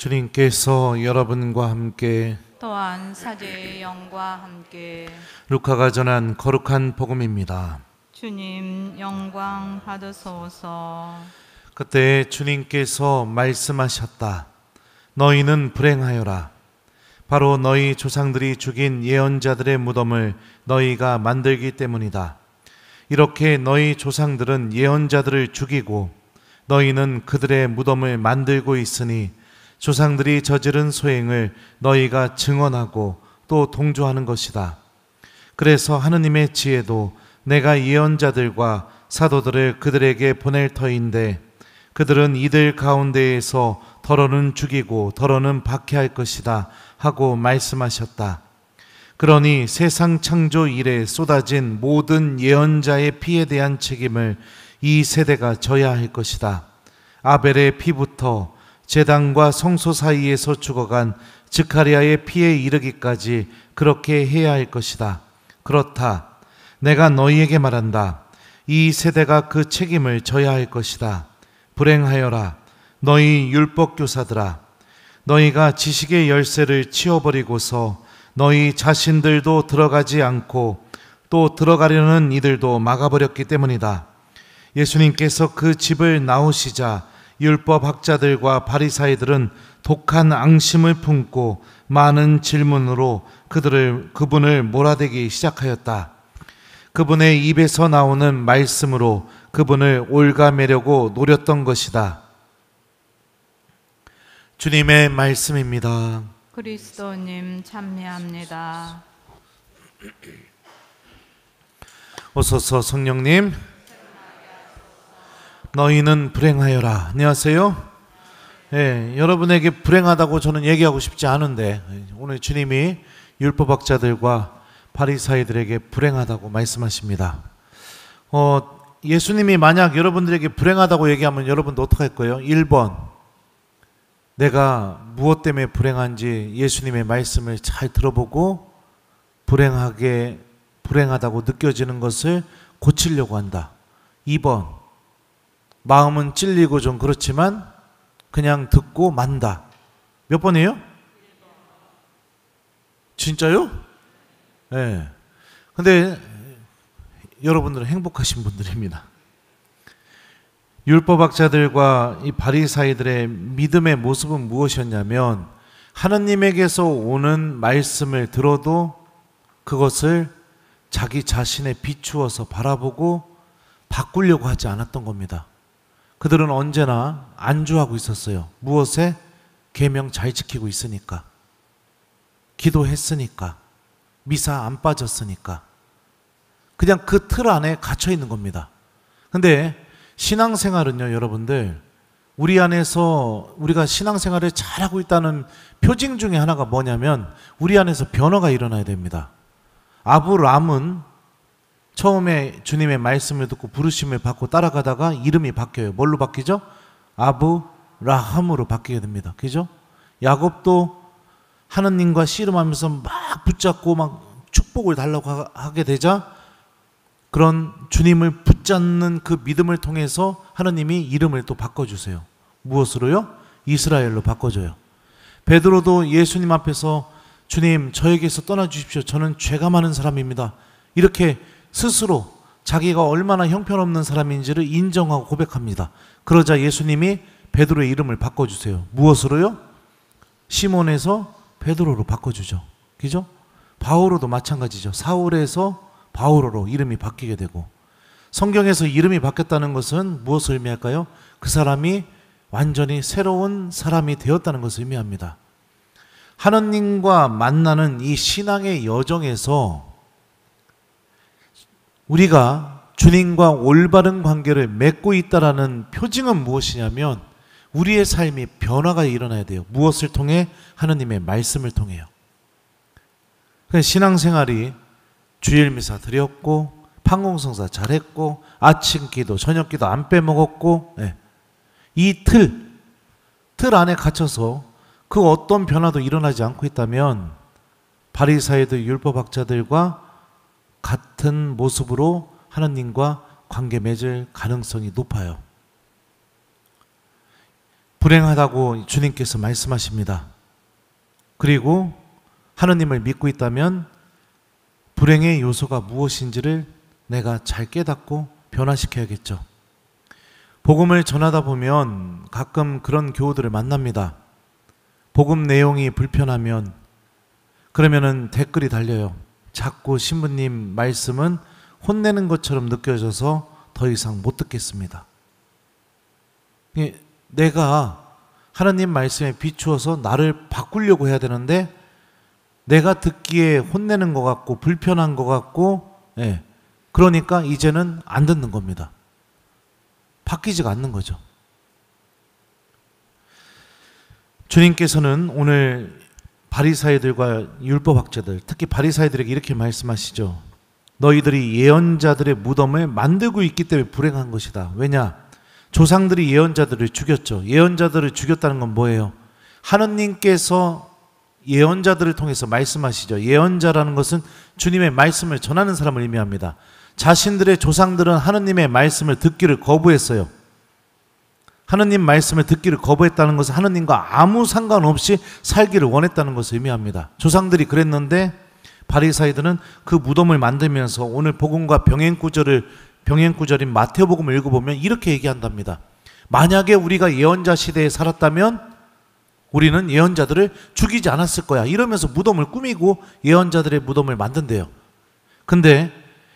주님께서 여러분과 함께 또한 사제의 영과 함께 루카가 전한 거룩한 복음입니다. 주님 영광 받으소서. 그때 주님께서 말씀하셨다. 너희는 불행하여라. 바로 너희 조상들이 죽인 예언자들의 무덤을 너희가 만들기 때문이다. 이렇게 너희 조상들은 예언자들을 죽이고 너희는 그들의 무덤을 만들고 있으니 조상들이 저지른 소행을 너희가 증언하고 또 동조하는 것이다. 그래서 하느님의 지혜도 내가 예언자들과 사도들을 그들에게 보낼 터인데 그들은 이들 가운데에서 더러는 죽이고 더러는 박해할 것이다 하고 말씀하셨다. 그러니 세상 창조 이래 쏟아진 모든 예언자의 피에 대한 책임을 이 세대가 져야 할 것이다. 아벨의 피부터 제단과 성소 사이에서 죽어간 즈카리아의 피에 이르기까지 그렇게 해야 할 것이다. 그렇다. 내가 너희에게 말한다. 이 세대가 그 책임을 져야 할 것이다. 불행하여라. 너희 율법교사들아. 너희가 지식의 열쇠를 치워버리고서 너희 자신들도 들어가지 않고 또 들어가려는 이들도 막아버렸기 때문이다. 예수님께서 그 집을 나오시자 율법학자들과 바리사이들은 독한 앙심을 품고 많은 질문으로 그분을 몰아대기 시작하였다. 그분의 입에서 나오는 말씀으로 그분을 올가매려고 노렸던 것이다. 주님의 말씀입니다. 그리스도님 참여합니다. 오소서 성령님. 너희는 불행하여라. 안녕하세요. 네, 여러분에게 불행하다고 저는 얘기하고 싶지 않은데 오늘 주님이 율법학자들과 바리사이들에게 불행하다고 말씀하십니다. 예수님이 만약 여러분들에게 불행하다고 얘기하면 여러분도 어떻게 할 거예요? 1번, 내가 무엇 때문에 불행한지 예수님의 말씀을 잘 들어보고 불행하다고 느껴지는 것을 고치려고 한다. 2번, 마음은 찔리고 좀 그렇지만 그냥 듣고 만다. 몇 번이에요? 진짜요? 네. 근데 여러분들은 행복하신 분들입니다. 율법학자들과 이 바리사이들의 믿음의 모습은 무엇이었냐면 하느님에게서 오는 말씀을 들어도 그것을 자기 자신에 비추어서 바라보고 바꾸려고 하지 않았던 겁니다. 그들은 언제나 안주하고 있었어요. 무엇에? 계명 잘 지키고 있으니까, 기도했으니까, 미사 안 빠졌으니까, 그냥 그 틀 안에 갇혀 있는 겁니다. 근데 신앙생활은요, 여러분들, 우리 안에서 우리가 신앙생활을 잘하고 있다는 표징 중에 하나가 뭐냐면 우리 안에서 변화가 일어나야 됩니다. 아브람은 처음에 주님의 말씀을 듣고 부르심을 받고 따라가다가 이름이 바뀌어요. 뭘로 바뀌죠? 아브라함으로 바뀌게 됩니다. 그죠? 야곱도 하느님과 씨름하면서 막 붙잡고 막 축복을 달라고 하게 되자 그런 주님을 붙잡는 그 믿음을 통해서 하느님이 이름을 또 바꿔주세요. 무엇으로요? 이스라엘로 바꿔줘요. 베드로도 예수님 앞에서 주님, 저에게서 떠나주십시오. 저는 죄가 많은 사람입니다. 이렇게 스스로 자기가 얼마나 형편없는 사람인지를 인정하고 고백합니다. 그러자 예수님이 베드로의 이름을 바꿔주세요. 무엇으로요? 시몬에서 베드로로 바꿔주죠. 그죠? 바오로도 마찬가지죠. 사울에서 바오로로 이름이 바뀌게 되고, 성경에서 이름이 바뀌었다는 것은 무엇을 의미할까요? 그 사람이 완전히 새로운 사람이 되었다는 것을 의미합니다. 하느님과 만나는 이 신앙의 여정에서 우리가 주님과 올바른 관계를 맺고 있다라는 표징은 무엇이냐면 우리의 삶이 변화가 일어나야 돼요. 무엇을 통해? 하느님의 말씀을 통해요. 신앙생활이 주일 미사 드렸고 판공성사 잘했고 아침 기도 저녁 기도 안 빼먹었고, 네. 이 틀 안에 갇혀서 그 어떤 변화도 일어나지 않고 있다면 바리사이들 율법학자들과 같은 모습으로 하느님과 관계 맺을 가능성이 높아요. 불행하다고 주님께서 말씀하십니다. 그리고 하느님을 믿고 있다면 불행의 요소가 무엇인지를 내가 잘 깨닫고 변화시켜야겠죠. 복음을 전하다 보면 가끔 그런 교우들을 만납니다. 복음 내용이 불편하면 그러면은 댓글이 달려요. 자꾸 신부님 말씀은 혼내는 것처럼 느껴져서 더 이상 못 듣겠습니다. 내가 하나님 말씀에 비추어서 나를 바꾸려고 해야 되는데 내가 듣기에 혼내는 것 같고 불편한 것 같고, 그러니까 이제는 안 듣는 겁니다. 바뀌지가 않는 거죠. 주님께서는 오늘 바리사이들과 율법학자들, 특히 바리사이들에게 이렇게 말씀하시죠. 너희들이 예언자들의 무덤을 만들고 있기 때문에 불행한 것이다. 왜냐? 조상들이 예언자들을 죽였죠. 예언자들을 죽였다는 건 뭐예요? 하느님께서 예언자들을 통해서 말씀하시죠. 예언자라는 것은 주님의 말씀을 전하는 사람을 의미합니다. 자신들의 조상들은 하느님의 말씀을 듣기를 거부했어요. 하느님 말씀을 듣기를 거부했다는 것은 하느님과 아무 상관없이 살기를 원했다는 것을 의미합니다. 조상들이 그랬는데 바리사이들은 그 무덤을 만들면서 오늘 복음과 병행구절인 마태복음을 읽어보면 이렇게 얘기한답니다. 만약에 우리가 예언자 시대에 살았다면 우리는 예언자들을 죽이지 않았을 거야. 이러면서 무덤을 꾸미고 예언자들의 무덤을 만든대요. 근데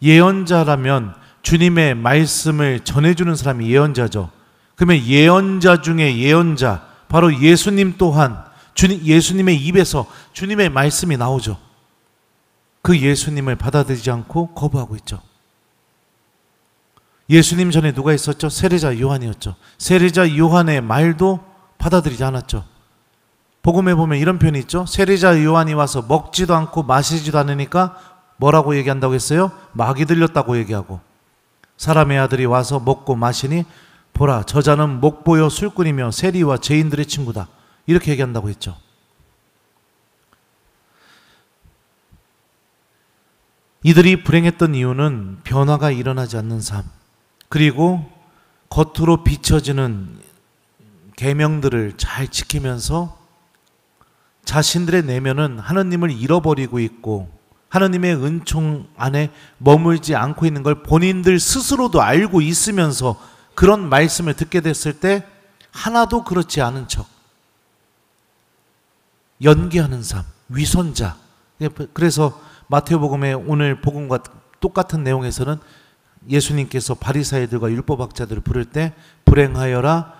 예언자라면 주님의 말씀을 전해주는 사람이 예언자죠. 그러면 예언자 중에 예언자, 바로 예수님 또한 예수님의 입에서 주님의 말씀이 나오죠. 그 예수님을 받아들이지 않고 거부하고 있죠. 예수님 전에 누가 있었죠? 세례자 요한이었죠. 세례자 요한의 말도 받아들이지 않았죠. 복음에 보면 이런 표현이 있죠. 세례자 요한이 와서 먹지도 않고 마시지도 않으니까 뭐라고 얘기한다고 했어요? 마귀 들렸다고 얘기하고, 사람의 아들이 와서 먹고 마시니 보라 저자는 목보여 술꾼이며 세리와 죄인들의 친구다. 이렇게 얘기한다고 했죠. 이들이 불행했던 이유는 변화가 일어나지 않는 삶, 그리고 겉으로 비춰지는 계명들을 잘 지키면서 자신들의 내면은 하느님을 잃어버리고 있고 하느님의 은총 안에 머물지 않고 있는 걸 본인들 스스로도 알고 있으면서 그런 말씀을 듣게 됐을 때 하나도 그렇지 않은 척 연기하는 삶, 위선자. 그래서 마태복음의 오늘 복음과 똑같은 내용에서는 예수님께서 바리사이들과 율법학자들을 부를 때 불행하여라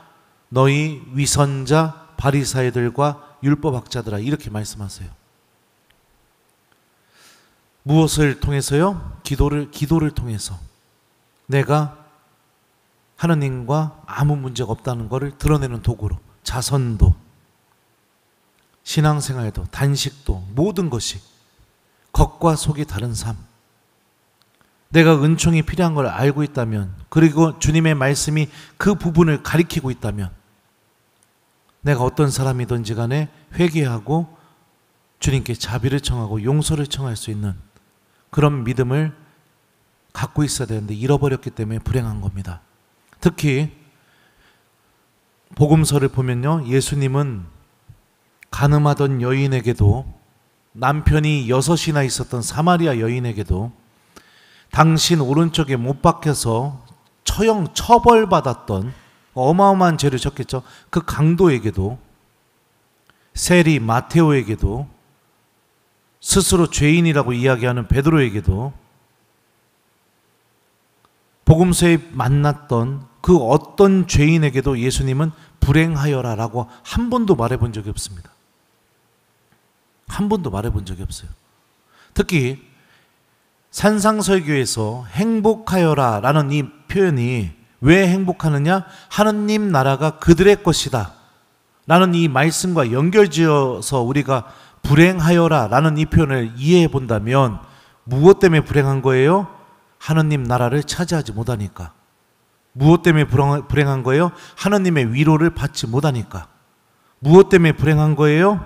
너희 위선자 바리사이들과 율법학자들아 이렇게 말씀하세요. 무엇을 통해서요? 기도를 통해서 내가 하느님과 아무 문제가 없다는 것을 드러내는 도구로, 자선도, 신앙생활도, 단식도, 모든 것이 겉과 속이 다른 삶. 내가 은총이 필요한 걸 알고 있다면, 그리고 주님의 말씀이 그 부분을 가리키고 있다면 내가 어떤 사람이든지 간에 회개하고 주님께 자비를 청하고 용서를 청할 수 있는 그런 믿음을 갖고 있어야 되는데 잃어버렸기 때문에 불행한 겁니다. 특히 복음서를 보면요, 예수님은 간음하던 여인에게도, 남편이 6이나 있었던 사마리아 여인에게도, 당신 오른쪽에 못 박혀서 처벌받았던 어마어마한 죄를 졌겠죠. 그 강도에게도, 세리 마테오에게도, 스스로 죄인이라고 이야기하는 베드로에게도, 복음서에 만났던 그 어떤 죄인에게도 예수님은 불행하여라 라고 한 번도 말해본 적이 없습니다. 한 번도 말해본 적이 없어요. 특히 산상설교에서 행복하여라 라는 이 표현이 왜 행복하느냐? 하느님 나라가 그들의 것이다 라는 이 말씀과 연결지어서 우리가 불행하여라 라는 이 표현을 이해해 본다면 무엇 때문에 불행한 거예요? 하느님 나라를 차지하지 못하니까. 무엇 때문에 불행한 거예요? 하느님의 위로를 받지 못하니까. 무엇 때문에 불행한 거예요?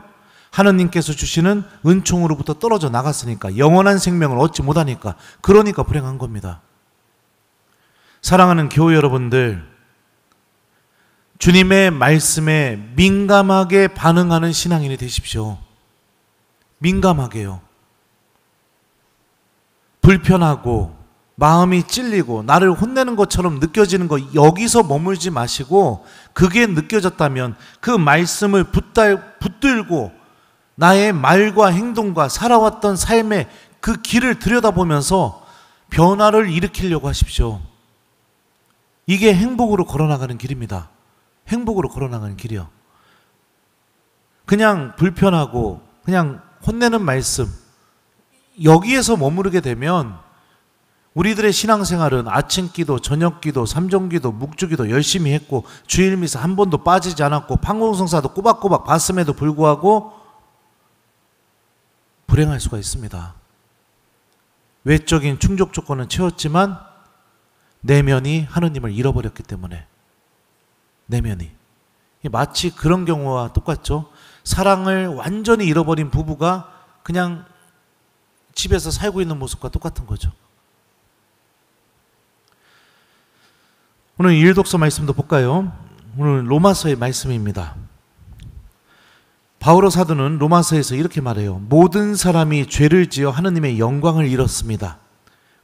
하느님께서 주시는 은총으로부터 떨어져 나갔으니까. 영원한 생명을 얻지 못하니까. 그러니까 불행한 겁니다. 사랑하는 교회 여러분들, 주님의 말씀에 민감하게 반응하는 신앙인이 되십시오. 민감하게요. 불편하고 마음이 찔리고 나를 혼내는 것처럼 느껴지는 거 여기서 머물지 마시고, 그게 느껴졌다면 그 말씀을 붙들고 나의 말과 행동과 살아왔던 삶의 그 길을 들여다보면서 변화를 일으키려고 하십시오. 이게 행복으로 걸어나가는 길입니다. 행복으로 걸어나가는 길이요. 그냥 불편하고 그냥 혼내는 말씀, 여기에서 머무르게 되면 우리들의 신앙생활은 아침 기도, 저녁 기도, 삼종 기도, 묵주 기도 열심히 했고, 주일 미사 한 번도 빠지지 않았고, 판공성사도 꼬박꼬박 봤음에도 불구하고 불행할 수가 있습니다. 외적인 충족 조건은 채웠지만 내면이 하느님을 잃어버렸기 때문에, 내면이. 마치 그런 경우와 똑같죠. 사랑을 완전히 잃어버린 부부가 그냥 집에서 살고 있는 모습과 똑같은 거죠. 오늘 일독서 말씀도 볼까요? 오늘 로마서의 말씀입니다. 바오로 사도는 로마서에서 이렇게 말해요. 모든 사람이 죄를 지어 하느님의 영광을 잃었습니다.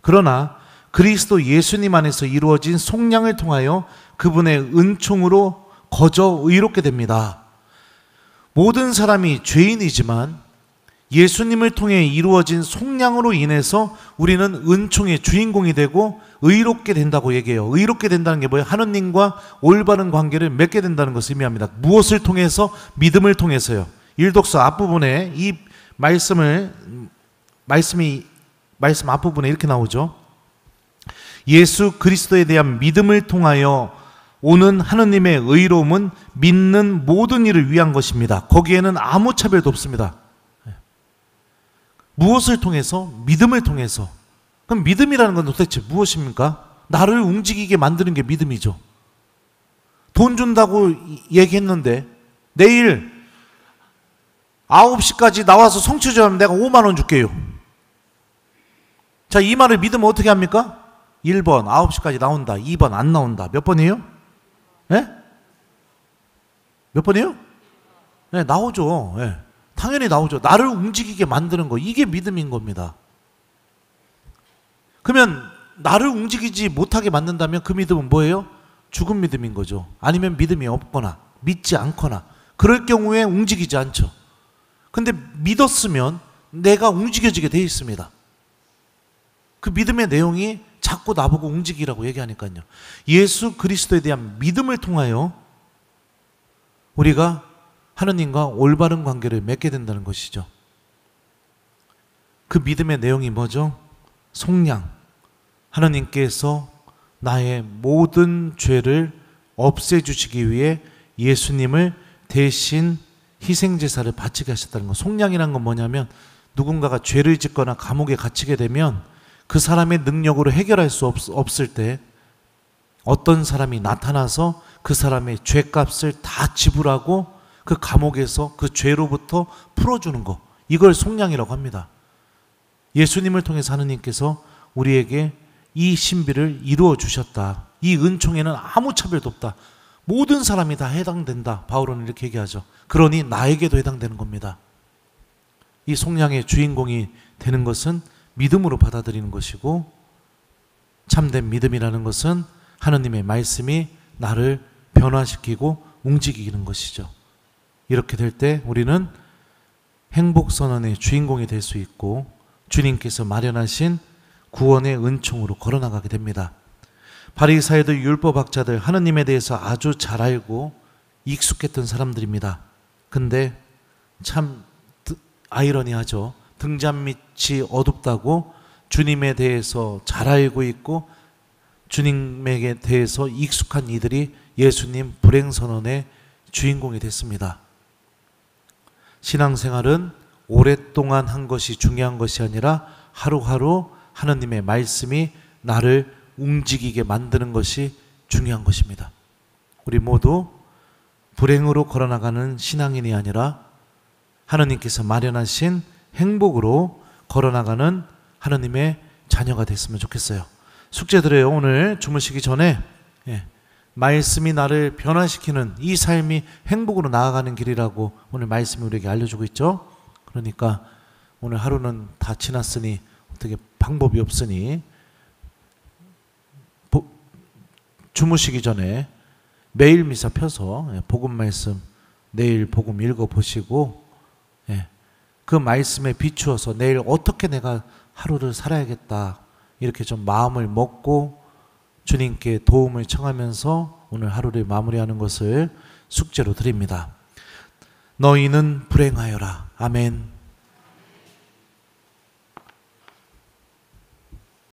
그러나 그리스도 예수님 안에서 이루어진 속량을 통하여 그분의 은총으로 거저 의롭게 됩니다. 모든 사람이 죄인이지만 예수님을 통해 이루어진 속량으로 인해서 우리는 은총의 주인공이 되고 의롭게 된다고 얘기해요. 의롭게 된다는 게 뭐예요? 하느님과 올바른 관계를 맺게 된다는 것을 의미합니다. 무엇을 통해서? 믿음을 통해서요. 일독서 앞부분에 이 말씀 앞부분에 이렇게 나오죠. 예수 그리스도에 대한 믿음을 통하여 오는 하느님의 의로움은 믿는 모든 이를 위한 것입니다. 거기에는 아무 차별도 없습니다. 무엇을 통해서? 믿음을 통해서. 그럼 믿음이라는 건 도대체 무엇입니까? 나를 움직이게 만드는 게 믿음이죠. 돈 준다고 얘기했는데 내일 9시까지 나와서 성취하면 내가 5만 원 줄게요. 자, 이 말을 믿으면 어떻게 합니까? 1번 9시까지 나온다. 2번 안 나온다. 몇 번이에요? 네? 몇 번이에요? 네, 나오죠. 네. 당연히 나오죠. 나를 움직이게 만드는 거, 이게 믿음인 겁니다. 그러면 나를 움직이지 못하게 만든다면 그 믿음은 뭐예요? 죽은 믿음인 거죠. 아니면 믿음이 없거나 믿지 않거나 그럴 경우에 움직이지 않죠. 근데 믿었으면 내가 움직여지게 돼 있습니다. 그 믿음의 내용이 자꾸 나보고 움직이라고 얘기하니까요. 예수 그리스도에 대한 믿음을 통하여 우리가 하느님과 올바른 관계를 맺게 된다는 것이죠. 그 믿음의 내용이 뭐죠? 속량. 하느님께서 나의 모든 죄를 없애주시기 위해 예수님을 대신 희생제사를 바치게 하셨다는 것. 속량이라는 건 뭐냐면 누군가가 죄를 짓거나 감옥에 갇히게 되면 그 사람의 능력으로 해결할 수 없을 때 어떤 사람이 나타나서 그 사람의 죄값을 다 지불하고 그 감옥에서 그 죄로부터 풀어주는 것, 이걸 속량이라고 합니다. 예수님을 통해서 하느님께서 우리에게 이 신비를 이루어 주셨다. 이 은총에는 아무 차별도 없다. 모든 사람이 다 해당된다. 바울은 이렇게 얘기하죠. 그러니 나에게도 해당되는 겁니다. 이 속량의 주인공이 되는 것은 믿음으로 받아들이는 것이고, 참된 믿음이라는 것은 하느님의 말씀이 나를 변화시키고 움직이는 것이죠. 이렇게 될 때 우리는 행복선언의 주인공이 될 수 있고 주님께서 마련하신 구원의 은총으로 걸어나가게 됩니다. 바리사이들, 율법학자들, 하느님에 대해서 아주 잘 알고 익숙했던 사람들입니다. 근데 참 아이러니하죠. 등잔빛이 어둡다고 주님에 대해서 잘 알고 있고 주님에게 대해서 익숙한 이들이 예수님 불행선언의 주인공이 됐습니다. 신앙생활은 오랫동안 한 것이 중요한 것이 아니라 하루하루 하느님의 말씀이 나를 움직이게 만드는 것이 중요한 것입니다. 우리 모두 불행으로 걸어나가는 신앙인이 아니라 하느님께서 마련하신 행복으로 걸어나가는 하느님의 자녀가 됐으면 좋겠어요. 숙제 드려요. 오늘 주무시기 전에 말씀이 나를 변화시키는 이 삶이 행복으로 나아가는 길이라고 오늘 말씀이 우리에게 알려주고 있죠. 그러니까 오늘 하루는 다 지났으니 어떻게 방법이 없으니 주무시기 전에 매일 미사 펴서 복음 말씀 내일 복음 읽어보시고 그 말씀에 비추어서 내일 어떻게 내가 하루를 살아야겠다 이렇게 좀 마음을 먹고 주님께 도움을 청하면서 오늘 하루를 마무리하는 것을 숙제로 드립니다. 너희는 불행하여라. 아멘.